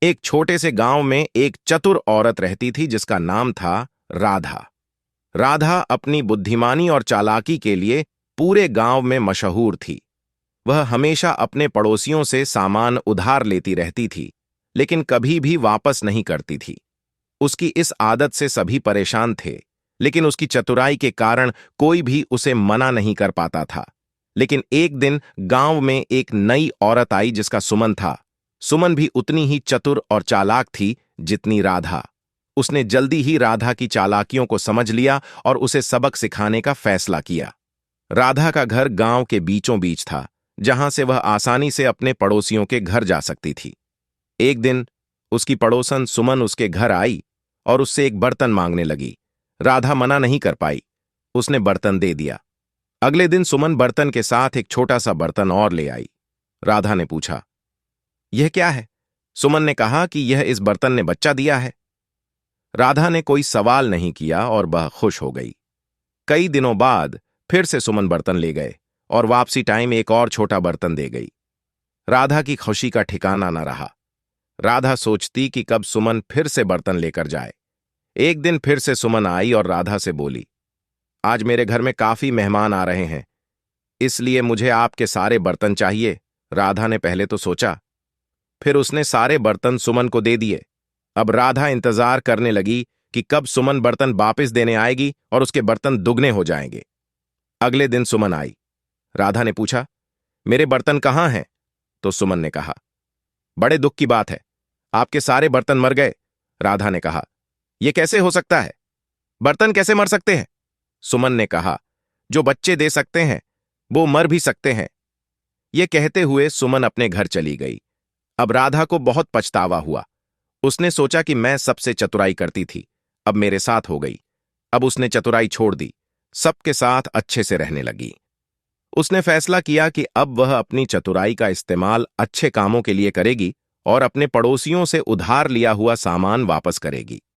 एक छोटे से गांव में एक चतुर औरत रहती थी जिसका नाम था राधा। राधा अपनी बुद्धिमानी और चालाकी के लिए पूरे गांव में मशहूर थी। वह हमेशा अपने पड़ोसियों से सामान उधार लेती रहती थी, लेकिन कभी भी वापस नहीं करती थी। उसकी इस आदत से सभी परेशान थे, लेकिन उसकी चतुराई के कारण कोई भी उसे मना नहीं कर पाता था। लेकिन एक दिन गांव में एक नई औरत आई जिसका सुमन था। सुमन भी उतनी ही चतुर और चालाक थी जितनी राधा। उसने जल्दी ही राधा की चालाकियों को समझ लिया और उसे सबक सिखाने का फैसला किया। राधा का घर गांव के बीचों बीच था, जहां से वह आसानी से अपने पड़ोसियों के घर जा सकती थी। एक दिन उसकी पड़ोसन सुमन उसके घर आई और उससे एक बर्तन मांगने लगी। राधा मना नहीं कर पाई, उसने बर्तन दे दिया। अगले दिन सुमन बर्तन के साथ एक छोटा सा बर्तन और ले आई। राधा ने पूछा, यह क्या है? सुमन ने कहा कि यह इस बर्तन ने बच्चा दिया है। राधा ने कोई सवाल नहीं किया और वह खुश हो गई। कई दिनों बाद फिर से सुमन बर्तन ले गए और वापसी टाइम एक और छोटा बर्तन दे गई। राधा की खुशी का ठिकाना न रहा। राधा सोचती कि कब सुमन फिर से बर्तन लेकर जाए। एक दिन फिर से सुमन आई और राधा से बोली, आज मेरे घर में काफी मेहमान आ रहे हैं, इसलिए मुझे आपके सारे बर्तन चाहिए। राधा ने पहले तो सोचा, फिर उसने सारे बर्तन सुमन को दे दिए। अब राधा इंतजार करने लगी कि कब सुमन बर्तन वापस देने आएगी और उसके बर्तन दुगने हो जाएंगे। अगले दिन सुमन आई। राधा ने पूछा, मेरे बर्तन कहाँ हैं? तो सुमन ने कहा, बड़े दुख की बात है, आपके सारे बर्तन मर गए। राधा ने कहा, यह कैसे हो सकता है? बर्तन कैसे मर सकते हैं? सुमन ने कहा, जो बच्चे दे सकते हैं वो मर भी सकते हैं। यह कहते हुए सुमन अपने घर चली गई। अब राधा को बहुत पछतावा हुआ। उसने सोचा कि मैं सबसे चतुराई करती थी, अब मेरे साथ हो गई। अब उसने चतुराई छोड़ दी, सबके साथ अच्छे से रहने लगी। उसने फैसला किया कि अब वह अपनी चतुराई का इस्तेमाल अच्छे कामों के लिए करेगी और अपने पड़ोसियों से उधार लिया हुआ सामान वापस करेगी।